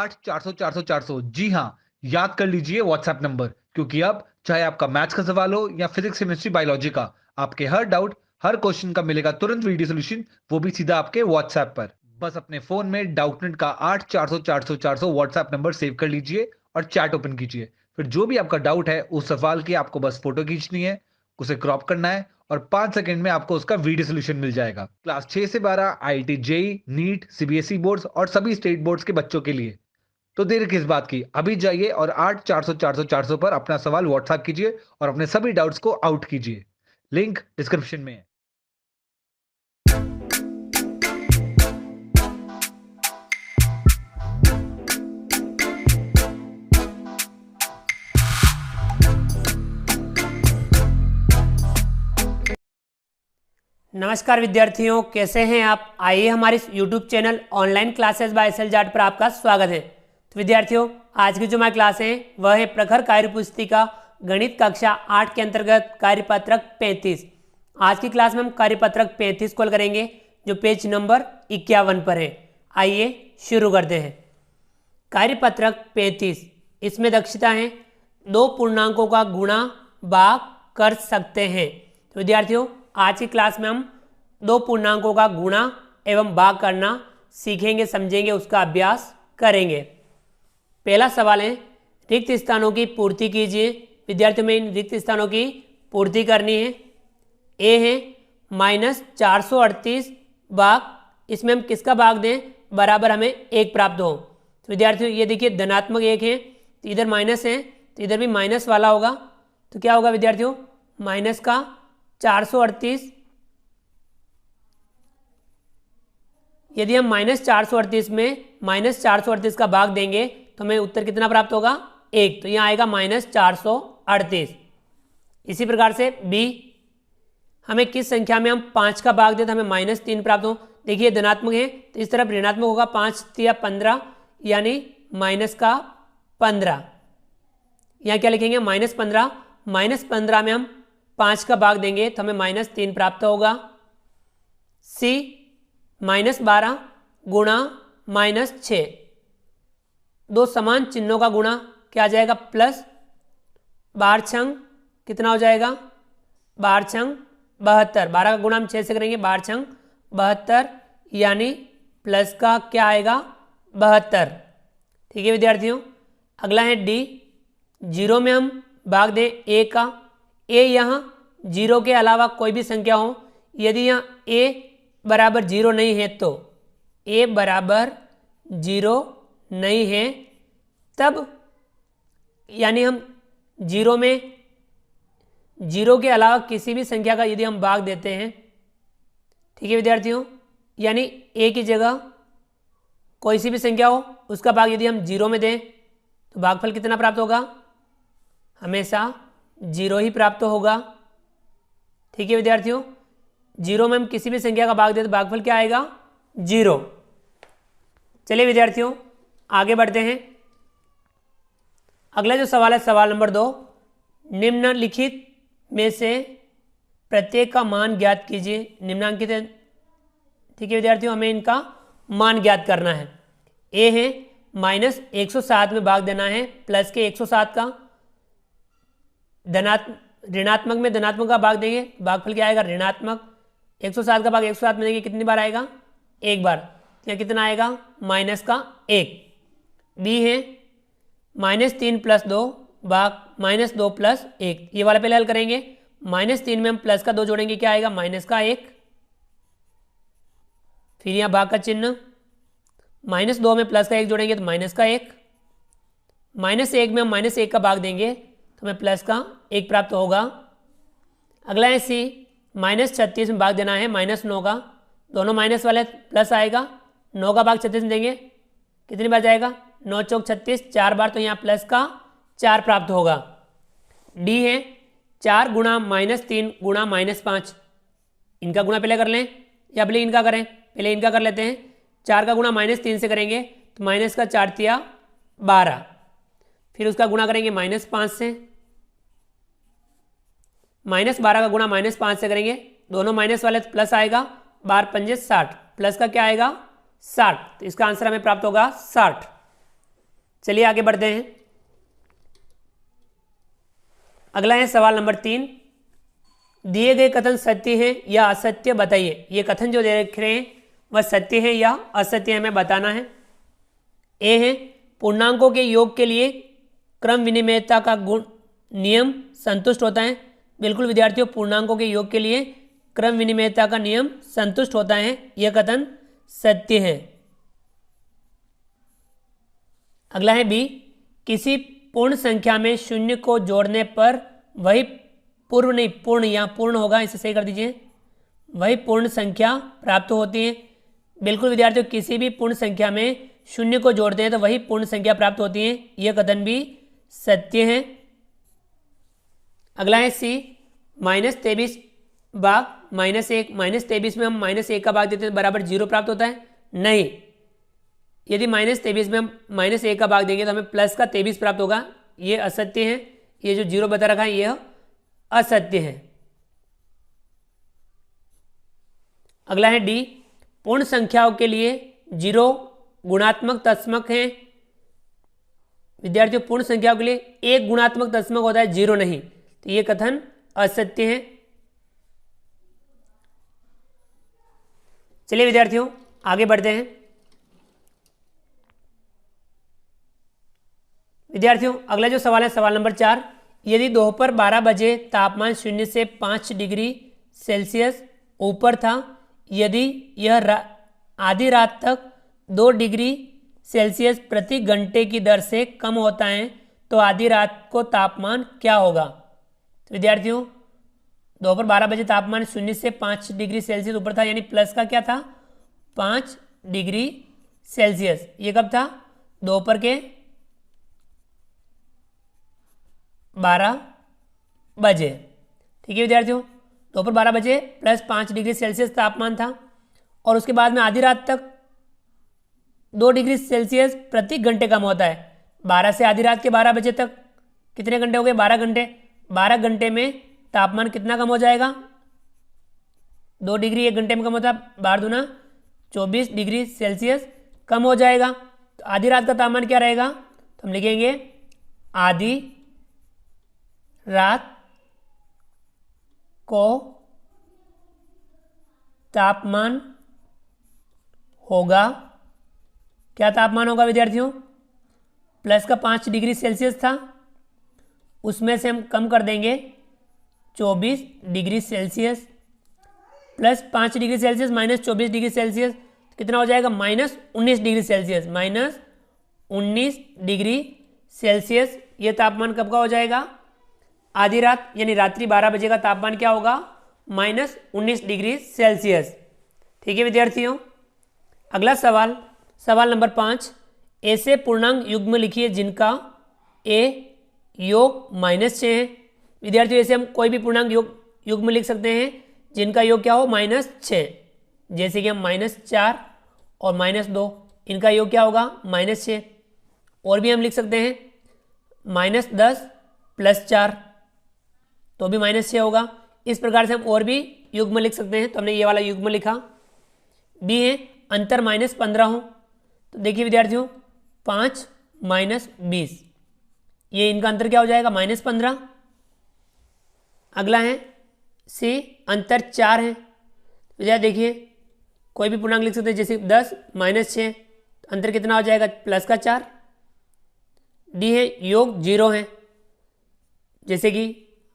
8 400 400 400। जी हाँ, याद कर लीजिए व्हाट्सएप नंबर, क्योंकि अब चाहे आपका मैथ्स का सवाल हो या फिजिक्स केमिस्ट्री बायोलॉजी का, आपके हर डाउट, हर क्वेश्चन का मिलेगा तुरंत वीडियो सोल्यूशन, वो भी सीधा आपके व्हाट्सएप पर। बस अपने फोन में डाउटनेट का 8 400 400 400 व्हाट्सएप नंबर सेव कर लीजिए और चैट ओपन कीजिए। फिर जो भी आपका डाउट है उस सवाल की आपको बस फोटो खींचनी है, उसे क्रॉप करना है और 5 सेकंड में आपको उसका वीडियो सोल्यूशन मिल जाएगा। क्लास 6 से 12 IIT JEE, NEET, CBSE boards और सभी स्टेट बोर्ड्स के बच्चों के लिए। तो देर किस बात की, अभी जाइए और 8 400 400 400 पर अपना सवाल व्हाट्सएप कीजिए और अपने सभी डाउट्स को आउट कीजिए। लिंक डिस्क्रिप्शन में है। नमस्कार विद्यार्थियों, कैसे हैं आप। आइए हमारे YouTube channel online classes by SL Jat पर आपका स्वागत है। तो विद्यार्थियों, आज की जो हमारी क्लास है वह है प्रखर कार्यपुस्तिका गणित कक्षा 8 के अंतर्गत कार्यपत्रक 35। आज की क्लास में हम कार्यपत्रक 35 को हल करेंगे जो पेज नंबर 51 पर है। आइए शुरू करते हैं। कार्यपत्रक 35, इसमें दक्षता है 2 पूर्णांकों का गुणा भाग कर सकते हैं। तो विद्यार्थियों, आज की क्लास में हम 2 पूर्णांकों का गुणा एवं भाग करना सीखेंगे, समझेंगे, उसका अभ्यास करेंगे। पहला सवाल है, रिक्त स्थानों की पूर्ति कीजिए। विद्यार्थियों में इन रिक्त स्थानों की पूर्ति करनी है। ए है -438 भाग, इसमें हम किसका भाग दें, बराबर हमें 1 प्राप्त हो। तो विद्यार्थियों ये देखिए धनात्मक 1 है तो इधर माइनस है तो इधर भी माइनस वाला होगा। तो क्या होगा विद्यार्थियों, माइनस का 438, यदि हम -438 में -438 का भाग देंगे तो हमें उत्तर कितना प्राप्त होगा, 1। तो यहाँ आएगा -438। इसी प्रकार से बी, हमें किस संख्या में हम 5 का भाग दें तो हमें -3 प्राप्त हो। देखिए धनात्मक है तो इस तरफ ऋणात्मक होगा, 5 या 15 यानी -15। यहाँ क्या लिखेंगे, -15। -15 में हम 5 का भाग देंगे तो हमें -3 प्राप्त होगा। सी -12 गुणा -6, 2 समान चिन्हों का गुणा क्या आ जाएगा, प्लस 12 छंग कितना हो जाएगा, 12 छंग 72। 12 का गुणा हम 6 से करेंगे, 12 छंग 72 यानी प्लस का क्या आएगा, 72। ठीक है विद्यार्थियों, अगला है डी। 0 में हम भाग दें ए का। ए यहाँ 0 के अलावा कोई भी संख्या हो, यदि यहाँ ए बराबर 0 नहीं है तो ए बराबर 0 नहीं है तब यानी हम 0 में 0 के अलावा किसी भी संख्या का यदि हम भाग देते हैं, ठीक है विद्यार्थियों, यानी ए की जगह कोई सी भी संख्या हो उसका भाग यदि हम 0 में दें तो भागफल कितना प्राप्त होगा, हमेशा 0 ही प्राप्त होगा। ठीक है विद्यार्थियों, 0 में हम किसी भी संख्या का भाग दें तो भागफल क्या आएगा, 0। चलिए विद्यार्थियों आगे बढ़ते हैं। अगला जो सवाल है सवाल नंबर 2, निम्नलिखित में से प्रत्येक का मान ज्ञात कीजिए। निम्नांकित है, ठीक है विद्यार्थियों, हमें इनका मान ज्ञात करना है। ए है -107 में भाग देना है, प्लस के 107 का, ऋणात्मक में धनात्मक का भाग देंगे, भागफल क्या आएगा, ऋणात्मक। 107 का भाग 107 में देंगे कितनी बार आएगा, 1 बार। यहाँ कितना आएगा, -1। बी है -3 + 2 भाग -2 + 1, ये वाला पहले हल करेंगे। -3 में हम प्लस का 2 जोड़ेंगे, क्या आएगा, -1। फिर यहाँ भाग का चिन्ह, -2 में प्लस का 1 जोड़ेंगे तो -1। -1 में हम -1 का भाग देंगे तो हमें प्लस का 1 प्राप्त होगा। अगला है सी, -36 में भाग देना है -9 का, दोनों माइनस वाले प्लस आएगा, 9 का भाग 36 में देंगे कितनी बार जाएगा, 9 चौक 36, 4 बार, तो यहाँ प्लस का 4 प्राप्त होगा। डी है 4 गुणा -3 गुणा -5, इनका गुणा पहले कर लें या पहले इनका करें, पहले इनका कर लेते हैं। 4 का गुणा -3 से करेंगे तो माइनस का 4 तिया 12, फिर उसका गुणा करेंगे -5 से, -12 का गुणा -5 से करेंगे, दोनों माइनस वाले तो प्लस आएगा, 12 पंजे 60, प्लस का क्या आएगा 60, तो इसका आंसर हमें प्राप्त होगा 60। चलिए आगे बढ़ते हैं। अगला है सवाल नंबर 3, दिए गए कथन सत्य है या असत्य बताइए। ये कथन जो देख रहे हैं वह सत्य है या असत्य हमें बताना है। ए है, पूर्णांकों के योग के लिए क्रम विनिमयता का गुण नियम संतुष्ट होता है। बिल्कुल विद्यार्थियों, पूर्णांकों के योग के लिए क्रम विनिमयता का नियम संतुष्ट होता है, यह कथन सत्य है। अगला है बी, किसी पूर्ण संख्या में शून्य को जोड़ने पर वही पूर्व नहीं पूर्ण या पूर्ण होगा, इसे सही कर दीजिए, वही पूर्ण संख्या प्राप्त होती है। बिल्कुल विद्यार्थियों, किसी भी पूर्ण संख्या में शून्य को जोड़ते हैं तो वही पूर्ण संख्या प्राप्त होती है, यह कथन भी सत्य है। अगला है सी, -23 भाग -1, -23 में हम -1 का भाग देते हैं बराबर 0 प्राप्त होता है, नहीं। यदि -23 में हम -1 का भाग देंगे तो हमें प्लस का 23 प्राप्त होगा, ये असत्य है। ये जो 0 बता रखा है यह असत्य है। अगला है डी, पूर्ण संख्याओं के लिए 0 गुणात्मक तत्समक है। विद्यार्थियों, पूर्ण संख्याओं के लिए 1 गुणात्मक तत्समक होता है, 0 नहीं, तो यह कथन असत्य है। चलिए विद्यार्थियों आगे बढ़ते हैं। विद्यार्थियों अगला जो सवाल है सवाल नंबर 4, यदि दोपहर 12 बजे तापमान 0 से 5 डिग्री सेल्सियस ऊपर था, यदि यह आधी रात तक 2 डिग्री सेल्सियस प्रति घंटे की दर से कम होता है तो आधी रात को तापमान क्या होगा। तो विद्यार्थियों दोपहर 12 बजे तापमान 0 से 5 डिग्री सेल्सियस ऊपर था, यानी प्लस का क्या था 5 डिग्री सेल्सियस। ये कब था, दोपहर के 12 बजे। ठीक है विद्यार्थियों, दोपहर 12 बजे प्लस 5 डिग्री सेल्सियस तापमान था, और उसके बाद में आधी रात तक 2 डिग्री सेल्सियस प्रति घंटे कम होता है। 12 से आधी रात के 12 बजे तक कितने घंटे हो गए, 12 घंटे। 12 घंटे में तापमान कितना कम हो जाएगा, 2 डिग्री 1 घंटे में कम होता है, 12 दूना 24 डिग्री सेल्सियस कम हो जाएगा। तो आधी रात का तापमान क्या रहेगा, तो हम लिखेंगे आधी रात को तापमान होगा, क्या तापमान होगा विद्यार्थियों, प्लस का 5 डिग्री सेल्सियस था, उसमें से हम कम कर देंगे 24 degree Celsius, plus 5 degree Celsius minus 24 degree Celsius कितना हो जाएगा, -19 डिग्री सेल्सियस, -19 डिग्री सेल्सियस। ये तापमान कब का हो जाएगा, आधी रात यानी रात्रि 12 बजे का तापमान क्या होगा, -19 डिग्री सेल्सियस। ठीक है विद्यार्थियों, अगला सवाल सवाल नंबर 5, ऐसे पूर्णांक युग्म लिखिए जिनका ए योग -6 है। विद्यार्थियों ऐसे हम कोई भी पूर्णांक युग्म लिख सकते हैं जिनका योग क्या हो, -6। जैसे कि हम -4 और -2, इनका योग क्या होगा, -6। और भी हम लिख सकते हैं -10 + 4, तो भी -6 होगा। इस प्रकार से हम और भी युग्म लिख सकते हैं, तो हमने ये वाला युग्म लिखा। बी है अंतर -15 हो, तो देखिए विद्यार्थियों 5 - 20, ये इनका अंतर क्या हो जाएगा, -15। अगला है सी अंतर 4 है, विद्यार्थी देखिए कोई भी पूर्णांक लिख सकते हैं, जैसे 10 - 6, अंतर कितना हो जाएगा, प्लस का 4। डी है योग 0 है, जैसे कि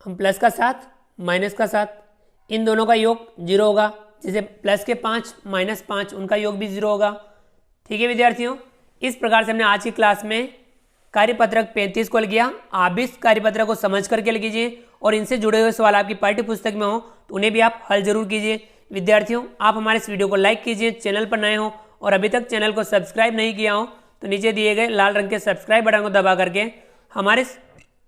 हम प्लस का 7 माइनस का 7, इन दोनों का योग 0 होगा। जैसे प्लस के 5 - 5, उनका योग भी 0 होगा। ठीक है विद्यार्थियों, इस प्रकार से हमने आज की क्लास में कार्यपत्रक 35 को लिख किया। आप भी इस कार्यपत्रक को समझ करके लिख कीजिए, और इनसे जुड़े हुए सवाल आपकी पाठ्य पुस्तक में हो तो उन्हें भी आप हल जरूर कीजिए। विद्यार्थियों आप हमारे इस वीडियो को लाइक कीजिए, चैनल पर नए हो और अभी तक चैनल को सब्सक्राइब नहीं किया हो तो नीचे दिए गए लाल रंग के सब्सक्राइब बटन को दबा करके हमारे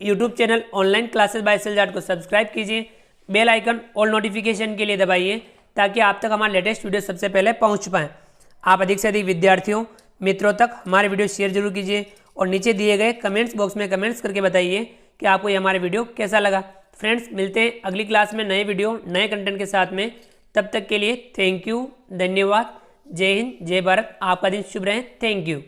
YouTube channel online classes by सेलजार्ट को सब्सक्राइब कीजिए। बेल आइकन ऑल नोटिफिकेशन के लिए दबाइए ताकि आप तक हमारे लेटेस्ट वीडियो सबसे पहले पहुंच पाएँ। आप अधिक से अधिक विद्यार्थियों मित्रों तक हमारे वीडियो शेयर जरूर कीजिए, और नीचे दिए गए कमेंट्स बॉक्स में कमेंट्स करके बताइए कि आपको ये हमारे वीडियो कैसा लगा। फ्रेंड्स मिलते हैं अगली क्लास में नए वीडियो नए कंटेंट के साथ में। तब तक के लिए थैंक यू, धन्यवाद, जय हिंद, जय भारत। आपका दिन शुभ रहे। Thank you.